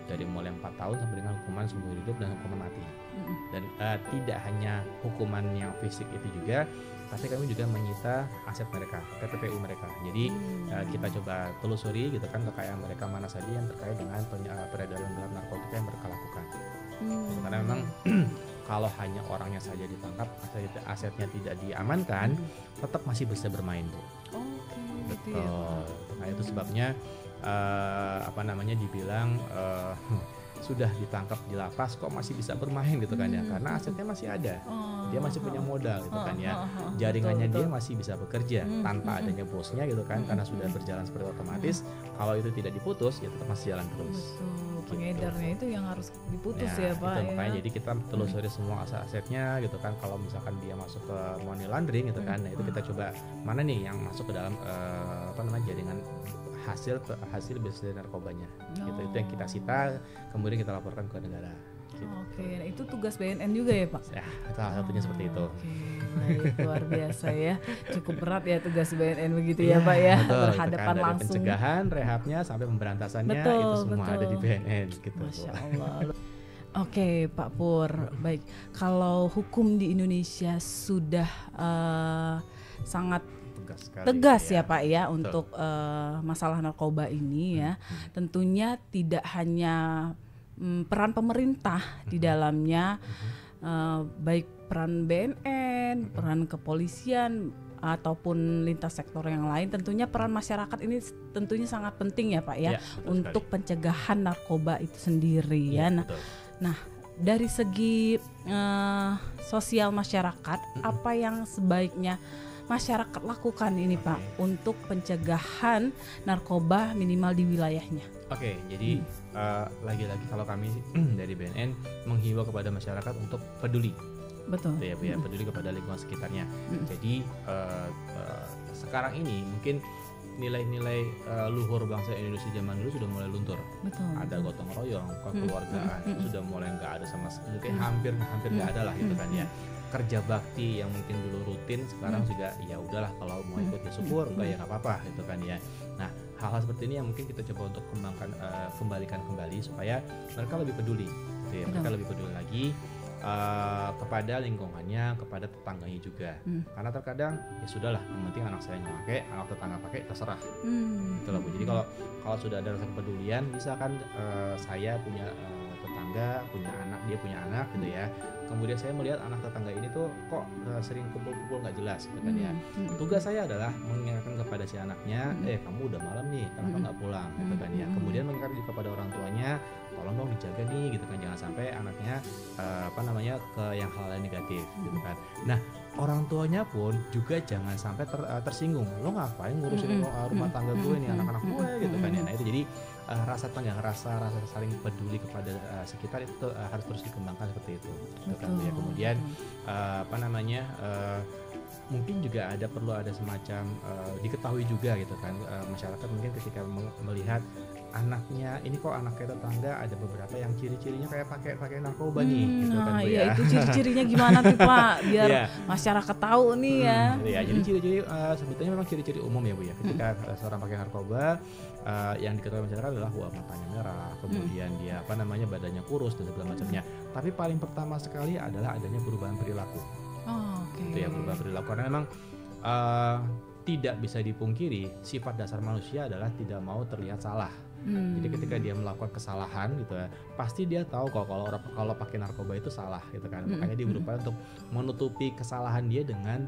dari mulai 4 tahun sampai dengan hukuman seumur hidup dan hukuman mati. Dan tidak hanya hukuman yang fisik itu juga, tapi kami juga menyita aset mereka, TPPU mereka. Jadi kita coba telusuri gitu kan kekayaan mereka mana saja yang terkait dengan peredaran gelap narkotika yang mereka lakukan. Karena memang kalau hanya orangnya saja ditangkap, asetnya tidak diamankan, tetap masih bisa bermain Bu. Betul. Nah itu sebabnya dibilang sudah ditangkap di lapas kok masih bisa bermain gitu kan ya, karena asetnya masih ada, dia masih punya modal gitu kan ya, jaringannya dia masih bisa bekerja tanpa adanya bosnya gitu kan, karena sudah berjalan seperti otomatis. Kalau itu tidak diputus ya tetap masih jalan terus. Pengedarnya itu yang harus diputus ya Pak. Itu, makanya jadi kita telusuri semua aset-asetnya gitu kan. Kalau misalkan dia masuk ke money laundering gitu kan, nah itu kita coba mana nih yang masuk ke dalam jaringan hasil bisnis narkobanya, gitu. Itu yang kita sita, kemudian kita laporkan ke negara. Gitu. Oke, nah itu tugas BNN juga ya Pak? Ya, salah satunya seperti itu. Oke, baik, luar biasa ya. Cukup berat ya tugas BNN begitu ya Pak ya, betul, berhadapan dari langsung. pencegahan, rehabnya sampai pemberantasannya Betul, itu semua betul. ada di BNN gitu. Masya Allah. Oke Pak Pur, baik. Kalau hukum di Indonesia sudah sangat tegas ya Pak ya untuk masalah narkoba ini ya. Tentunya tidak hanya peran pemerintah di dalamnya, baik peran BNN, peran kepolisian ataupun lintas sektor yang lain, tentunya peran masyarakat ini tentunya sangat penting ya Pak ya, untuk pencegahan narkoba itu sendiri ya. Nah, dari segi sosial masyarakat, apa yang sebaiknya masyarakat lakukan ini Pak untuk pencegahan narkoba minimal di wilayahnya? Oke, jadi lagi-lagi kalau kami dari BNN menghimbau kepada masyarakat untuk peduli. Betul. Ya, peduli kepada lingkungan sekitarnya. Jadi sekarang ini mungkin nilai-nilai luhur bangsa Indonesia zaman dulu sudah mulai luntur. Betul. Ada gotong royong, kekeluargaan sudah mulai nggak ada sama sekali, mungkin hampir nggak ada lah gitu kan ya. Kerja bakti yang mungkin dulu rutin sekarang juga ya udahlah, kalau mau ikut ya syukur, enggak ya nggak apa-apa gitu kan ya. Nah, hal-hal seperti ini yang mungkin kita coba untuk kembalikan kembali supaya mereka lebih peduli gitu ya. Mereka lebih peduli lagi kepada lingkungannya, kepada tetangganya juga. Karena terkadang ya sudahlah, yang penting anak saya nggak pakai, anak tetangga pakai, terserah. Gitu loh Bu. Jadi kalau sudah ada rasa kepedulian, misalkan saya punya tetangga, punya anak, dia punya anak gitu ya. Kemudian saya melihat anak tetangga ini tuh kok sering kumpul-kumpul nggak jelas gitu kan ya. Tugas saya adalah mengingatkan kepada si anaknya, kamu udah malam nih, kenapa nggak pulang gitu kan ya. Kemudian mengingatkan juga kepada orang tuanya, tolong dong dijaga nih gitu kan, jangan sampai anaknya ke yang hal lain negatif gitu kan. Nah, orang tuanya pun juga jangan sampai tersinggung, lo ngapain ngurusin rumah tangga gue nih, anak-anak gue gitu kan ya. Nah itu jadi rasa tenggang, rasa saling peduli kepada sekitar itu harus terus dikembangkan seperti itu gitu kan ya. Kemudian mungkin juga perlu ada semacam diketahui juga gitu kan, masyarakat mungkin ketika melihat anaknya ini kok anaknya tetangga ada beberapa yang ciri-cirinya kayak pakai narkoba nih gitu kan Bu ya. Itu ciri-cirinya gimana tuh Pak biar masyarakat tahu nih ya. Jadi ciri-ciri sebetulnya memang ciri-ciri umum ya Bu ya. Ketika seorang pakai narkoba, yang diketahui masyarakat adalah matanya merah, kemudian dia badannya kurus dan segala macamnya. Tapi paling pertama sekali adalah adanya perubahan perilaku. Itu ya, perubahan perilaku, karena memang tidak bisa dipungkiri sifat dasar manusia adalah tidak mau terlihat salah. Jadi ketika dia melakukan kesalahan gitu ya, pasti dia tahu kok kalau pakai narkoba itu salah gitu kan. Makanya dia berupaya untuk menutupi kesalahan dia dengan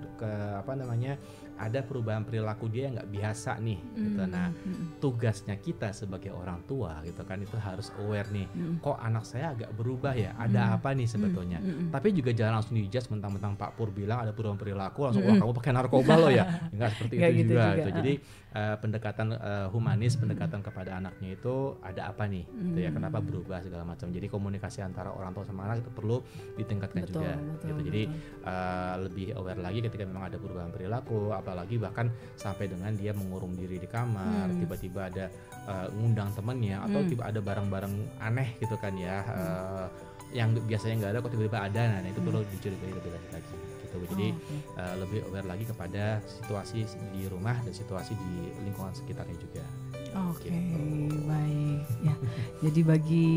ada perubahan perilaku dia yang nggak biasa nih gitu. Nah, tugasnya kita sebagai orang tua gitu kan itu harus aware nih, kok anak saya agak berubah ya, ada apa nih sebetulnya. Tapi juga jangan langsung dijudge mentang-mentang Pak Pur bilang ada perubahan perilaku langsung wah kamu pakai narkoba lo ya. Enggak seperti itu juga gitu. Jadi pendekatan humanis, pendekatan kepada anaknya itu ada apa nih gitu ya, kenapa berubah segala macam. Jadi komunikasi antara orang tua sama anak itu perlu ditingkatkan juga gitu. Jadi lebih aware lagi ketika memang ada perubahan perilaku, apalagi bahkan sampai dengan dia mengurung diri di kamar, tiba-tiba ada ngundang temennya atau tiba ada barang-barang aneh gitu kan ya, yang biasanya nggak ada kok tiba-tiba ada. Nah itu perlu dicurigai lebih lagi gitu. Jadi lebih aware lagi kepada situasi di rumah dan situasi di lingkungan sekitarnya juga. Oke, baik ya. Jadi bagi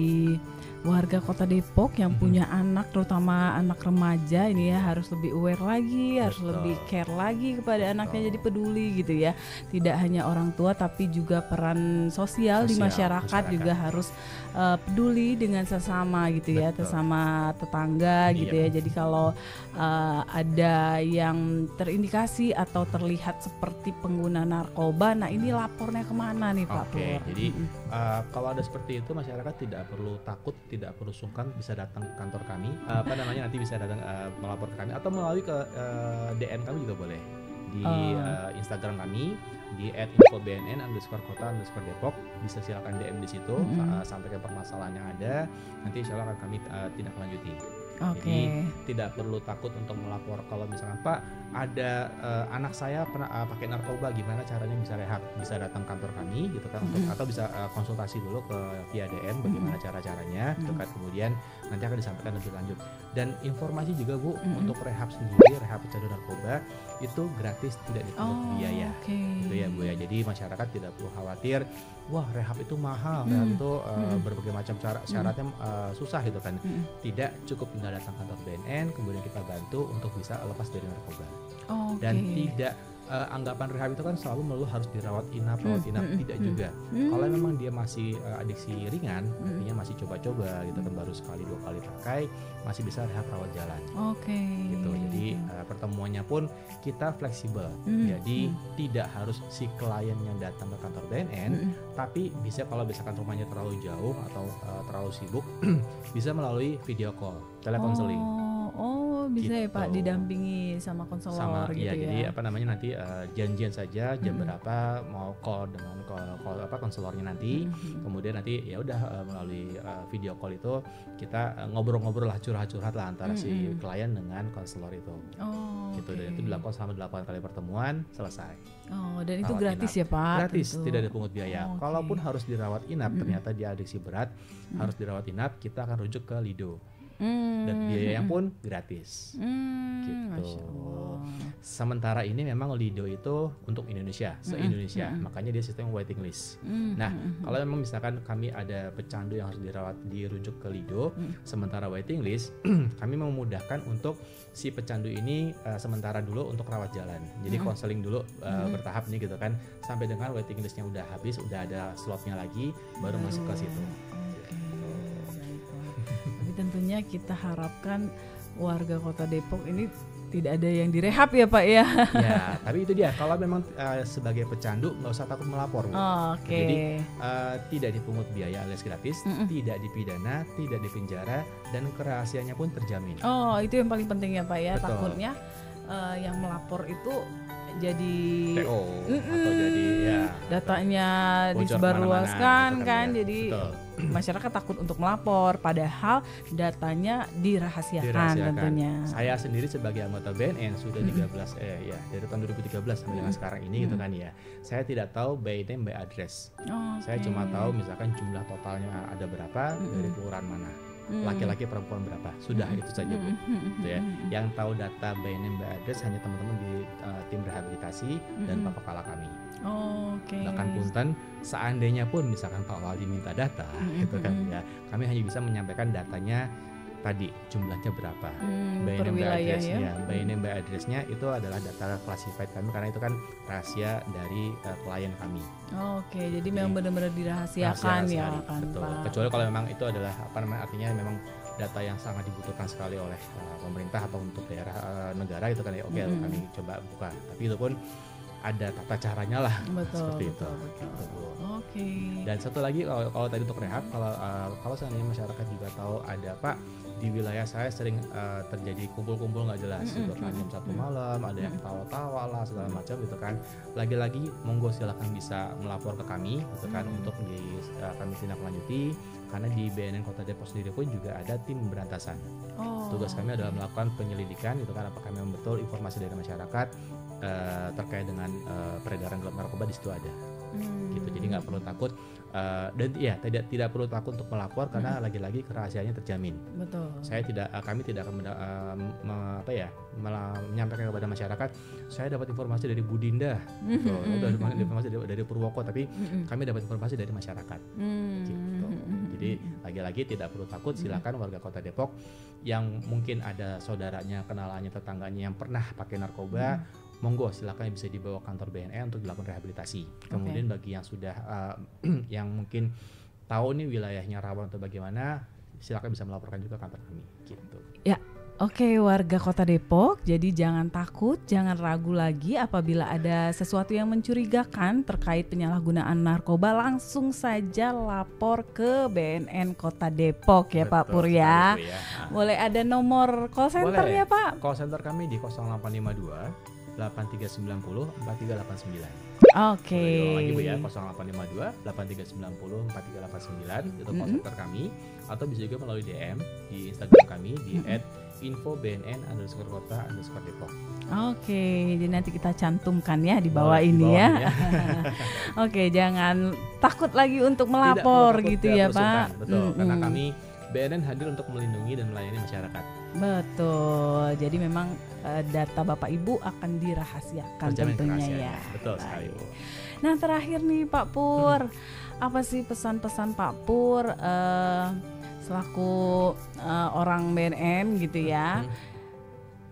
warga Kota Depok yang punya anak, terutama anak remaja ini ya, harus lebih aware lagi, harus lebih care lagi kepada anaknya, jadi peduli gitu ya. Tidak hanya orang tua tapi juga peran sosial di masyarakat juga harus peduli dengan sesama gitu ya, sesama tetangga gitu ya. Jadi kalau ada yang terindikasi atau terlihat seperti pengguna narkoba, nah ini lapornya kemana nih Pak Pur? Jadi kalau ada seperti itu, masyarakat tidak perlu takut, tidak perlu sungkan, bisa datang ke kantor kami, nanti bisa datang melapor ke kami atau melalui ke DM kami juga boleh di Instagram kami di @infobnn_kota_depok, bisa silakan DM di situ, sampaikan permasalahan yang ada, nanti insya Allah akan kami tindak lanjuti. Jadi tidak perlu takut untuk melapor. Kalau misalkan Pak ada anak saya pernah pakai narkoba, gimana caranya bisa rehab? Bisa datang kantor kami gitu kan, atau bisa konsultasi dulu ke via DM bagaimana cara-caranya gitu kan. Kemudian nanti akan disampaikan lebih lanjut. Dan informasi juga Bu, untuk rehab sendiri, rehab pecandu narkoba itu gratis, tidak dipungut biaya. Gitu ya Bu ya. Jadi masyarakat tidak perlu khawatir, wah rehab itu mahal, rehab itu berbagai macam syaratnya susah gitu kan. Tidak, cukup tinggal datang kantor BNN, kemudian kita bantu untuk bisa lepas dari narkoba. Dan tidak anggapan rehab itu kan selalu melulu harus dirawat inap, tidak juga. Kalau memang dia masih adiksi ringan, artinya masih coba-coba gitu kan, baru sekali 2 kali pakai, masih bisa rehab rawat jalan. Gitu. Jadi pertemuannya pun kita fleksibel. Jadi tidak harus si klien yang datang ke kantor BNN, tapi bisa kalau misalkan rumahnya terlalu jauh atau terlalu sibuk, bisa melalui video call, telekonseling. Bisa gitu. Ya Pak, didampingi sama konselor gitu ya. Jadi nanti janjian saja jam berapa mau call dengan konselornya nanti. Kemudian nanti ya udah melalui video call itu kita ngobrol-ngobrol lah, curhat-curhat lah antara si klien dengan konselor itu. Gitu. Dan itu dilakukan selama 8 kali pertemuan, selesai. Dan itu gratis ya Pak? Gratis, tidak dipungut biaya. Kalaupun harus dirawat inap, ternyata dia adiksi berat, harus dirawat inap, kita akan rujuk ke Lido. Dan biayanya pun gratis. Gitu. Sementara ini memang Lido itu untuk Indonesia, se-Indonesia, makanya dia sistem waiting list. Nah, kalau memang misalkan kami ada pecandu yang harus dirujuk ke Lido, sementara waiting list, kami memudahkan untuk si pecandu ini sementara dulu untuk rawat jalan. Jadi konseling dulu bertahap nih gitu kan, sampai dengan waiting listnya udah habis, udah ada slotnya lagi, baru masuk ke situ. Tentunya kita harapkan warga Kota Depok ini tidak ada yang direhab ya Pak ya. Ya, tapi itu dia. Kalau memang sebagai pecandu nggak usah takut melapor. Jadi tidak dipungut biaya alias gratis, tidak dipidana, tidak dipenjara, dan kerahasiaannya pun terjamin. Itu yang paling penting ya Pak ya. Betul. Takutnya yang melapor itu jadi TO atau jadi datanya disebarluaskan kan, jadi masyarakat takut untuk melapor, padahal datanya dirahasiakan tentunya. Saya sendiri sebagai anggota BNN sudah 13 dari tahun 2013 sampai dengan sekarang ini gitu kan ya. Saya tidak tahu by name by address. Saya cuma tahu misalkan jumlah totalnya ada berapa, dari kelurahan mana. Laki-laki perempuan berapa, sudah itu saja Bu. Gitu ya. Yang tahu data by name by address hanya teman-teman di tim rehabilitasi dan Pak Kepala kami. Bahkan punten seandainya pun misalkan Pak Wali minta data gitu kan ya, kami hanya bisa menyampaikan datanya tadi, jumlahnya berapa, by name by address-nya. By name by address-nya itu adalah data classified kami, karena itu kan rahasia dari klien kami. Jadi memang benar-benar dirahasiakan ya kan Pak. Kecuali kalau memang itu adalah artinya memang data yang sangat dibutuhkan sekali oleh pemerintah atau untuk daerah negara gitu kan ya. Kami coba buka. Tapi itu pun ada tata caranya lah. Seperti itu. Dan satu lagi kalau tadi untuk rehab, kalau seandainya masyarakat juga tahu ada Pak, di wilayah saya sering terjadi kumpul-kumpul nggak jelas gitu kan, jam 1 malam ada yang tawa-tawa lah segala macam gitu kan. Lagi-lagi monggo silakan bisa melapor ke kami gitu kan, untuk kami tindak lanjuti, karena di BNN Kota Depok sendiri pun juga ada tim pemberantasan. Tugas kami adalah melakukan penyelidikan gitu kan, apakah memang betul informasi dari masyarakat terkait dengan peredaran gelap narkoba di situ ada. Gitu. Jadi nggak perlu takut, dan tidak perlu takut untuk melapor, karena lagi-lagi kerahasiaannya terjamin. Kami tidak akan menyampaikan kepada masyarakat saya dapat informasi dari Bu Dinda, udah informasi dari Purwoko, tapi kami dapat informasi dari masyarakat. Gitu. Jadi lagi-lagi tidak perlu takut, silakan warga Kota Depok yang mungkin ada saudaranya, kenalannya, tetangganya yang pernah pakai narkoba, monggo silakan bisa dibawa kantor BNN untuk dilakukan rehabilitasi. Kemudian bagi yang sudah yang mungkin tahu nih wilayahnya rawan atau bagaimana, silakan bisa melaporkan juga kantor kami gitu. Ya. Warga Kota Depok, jadi jangan takut, jangan ragu lagi apabila ada sesuatu yang mencurigakan terkait penyalahgunaan narkoba, langsung saja lapor ke BNN Kota Depok ya. Betul, Pak Pur ya. Boleh ada nomor call center ya Pak? Call center kami di 0852 8390 4389. Oke. Lagi Bu ya, 0852 8390 4389 itu call center kami, atau bisa juga melalui DM di Instagram kami di @infobnn_kota_depok. Oke, jadi nanti kita cantumkan ya di bawah ini ya. Oke, jangan takut lagi untuk melapor gitu ya Pak. Betul, karena kami BNN hadir untuk melindungi dan melayani masyarakat. Betul, jadi memang data Bapak Ibu akan dirahasiakan tentunya ya. Betul sekali. Nah terakhir nih Pak Pur, apa sih pesan-pesan Pak Pur selaku orang BNN gitu ya,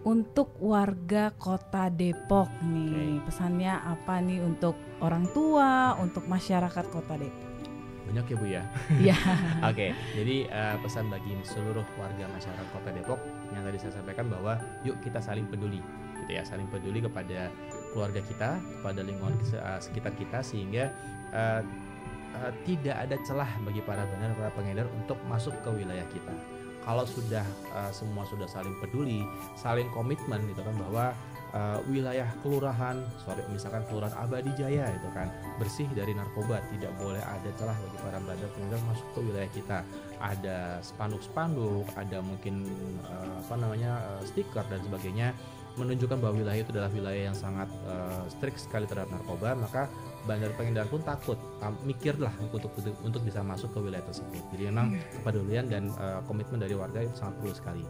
untuk warga Kota Depok nih, pesannya apa nih untuk orang tua, untuk masyarakat Kota Depok? Banyak ya Bu ya. Iya. Oke, jadi pesan bagi seluruh warga masyarakat Kota Depok yang tadi saya sampaikan bahwa yuk kita saling peduli, gitu ya, saling peduli kepada keluarga kita, kepada lingkungan sekitar kita, sehingga tidak ada celah bagi para bandar, para pengedar untuk masuk ke wilayah kita. Kalau sudah semua sudah saling peduli, saling komitmen gitu kan, bahwa wilayah kelurahan, misalkan kelurahan Abadi Jaya itu kan bersih dari narkoba, tidak boleh ada celah bagi para bandar pengedar masuk ke wilayah kita. Ada spanduk-spanduk, ada mungkin stiker dan sebagainya menunjukkan bahwa wilayah itu adalah wilayah yang sangat strict sekali terhadap narkoba, maka bandar pengedar pun takut, mikirlah untuk bisa masuk ke wilayah tersebut. Jadi memang kepedulian dan komitmen dari warga itu sangat perlu sekali.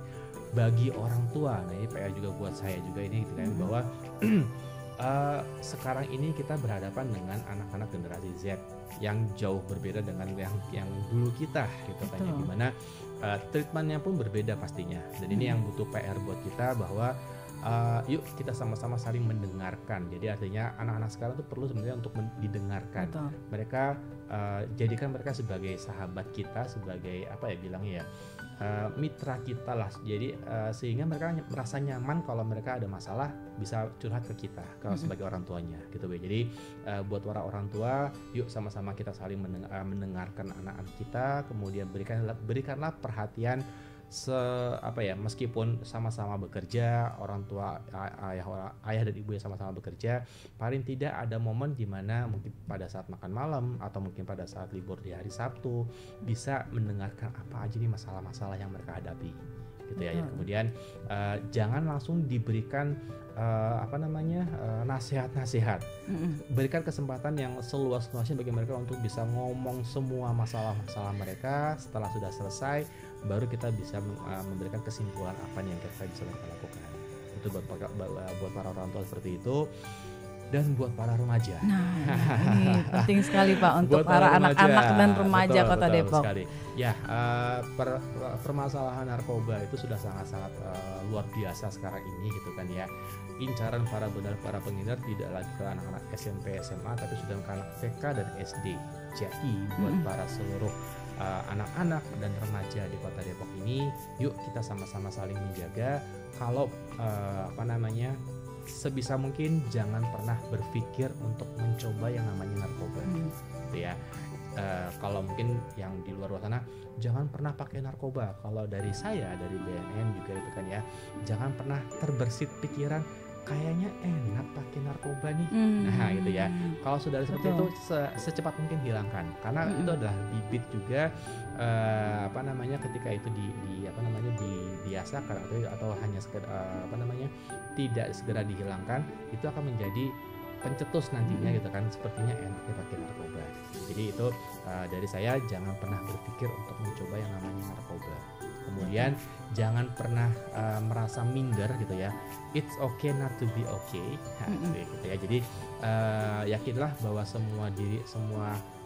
Bagi orang tua, nah ini PR juga buat saya juga ini gitu kan, bahwa sekarang ini kita berhadapan dengan anak-anak generasi Z yang jauh berbeda dengan yang dulu kita gitu kan, di mana treatmentnya pun berbeda pastinya. Dan ini yang butuh PR buat kita, bahwa yuk kita sama-sama saling mendengarkan. Jadi artinya anak-anak sekarang tuh perlu sebenarnya untuk didengarkan. Mereka jadikan mereka sebagai sahabat kita, sebagai apa ya bilangnya ya, mitra kita lah. Jadi sehingga mereka merasa nyaman kalau mereka ada masalah bisa curhat ke kita kalau sebagai orang tuanya gitu ya. Jadi buat para orang tua, yuk sama-sama kita saling mendengarkan anak-anak kita, kemudian berikanlah perhatian meskipun sama-sama bekerja, orang tua ayah dan ibu yang sama-sama bekerja, paling tidak ada momen di mana mungkin pada saat makan malam atau mungkin pada saat libur di hari Sabtu bisa mendengarkan apa aja nih masalah-masalah yang mereka hadapi gitu ya. Kemudian jangan langsung diberikan nasihat-nasihat. Berikan kesempatan yang seluas-luasnya bagi mereka untuk bisa ngomong semua masalah-masalah mereka. Setelah sudah selesai, baru kita bisa memberikan kesimpulan apa nih yang kita bisa lakukan. Itu buat para orang tua seperti itu. Dan buat para remaja. Nah, ini penting sekali Pak untuk para anak-anak dan remaja Kota Depok. Sekali. Ya, permasalahan narkoba itu sudah sangat-sangat luar biasa sekarang ini gitu kan ya. Incaran para pengedar tidak lagi ke anak-anak SMP, SMA, tapi sudah ke anak TK dan SD. Jadi buat para seluruh anak-anak dan remaja di Kota Depok ini, yuk kita sama-sama saling menjaga. Kalau sebisa mungkin jangan pernah berpikir untuk mencoba yang namanya narkoba, gitu ya. Kalau mungkin yang di luar sana jangan pernah pakai narkoba. Kalau dari saya, dari BNN juga itu kan ya, jangan pernah terbersit pikiran kayaknya enak pakai narkoba nih. Nah gitu ya. Kalau sudah seperti itu secepat mungkin hilangkan, karena itu adalah bibit juga ketika itu dibiasakan atau hanya tidak segera dihilangkan, itu akan menjadi pencetus nantinya gitu kan, sepertinya enaknya pakai narkoba. Jadi itu dari saya, jangan pernah berpikir untuk mencoba yang namanya narkoba. Kemudian jangan pernah merasa minder gitu ya. It's okay not to be okay. Gitu ya. Jadi yakinlah bahwa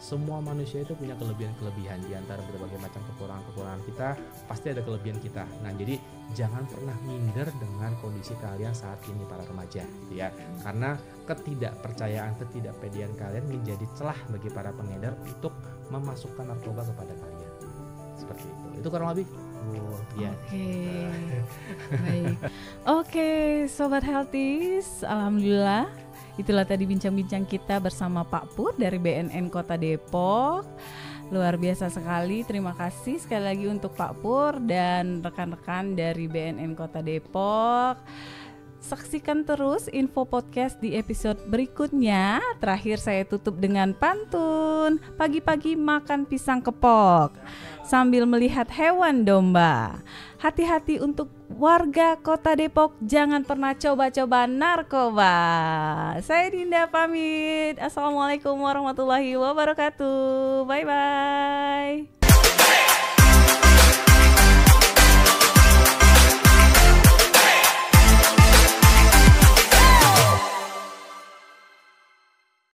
semua manusia itu punya kelebihan. Di antara berbagai macam kekurangan kita, pasti ada kelebihan kita. Nah, jadi jangan pernah minder dengan kondisi kalian saat ini para remaja gitu ya. Karena ketidakpercayaan, ketidakpedean kalian menjadi celah bagi para pengedar untuk memasukkan narkoba kepada kalian. Seperti itu. Itu kurang lebih. Baik. Oke, Sobat Healthies, alhamdulillah itulah tadi bincang-bincang kita bersama Pak Pur dari BNN Kota Depok. Luar biasa sekali. Terima kasih sekali lagi untuk Pak Pur dan rekan-rekan dari BNN Kota Depok. Saksikan terus info podcast di episode berikutnya. Terakhir saya tutup dengan pantun. Pagi-pagi makan pisang kepok sambil melihat hewan domba. Hati-hati untuk warga Kota Depok, jangan pernah coba-coba narkoba. Saya Dinda pamit. Assalamualaikum warahmatullahi wabarakatuh. Bye-bye.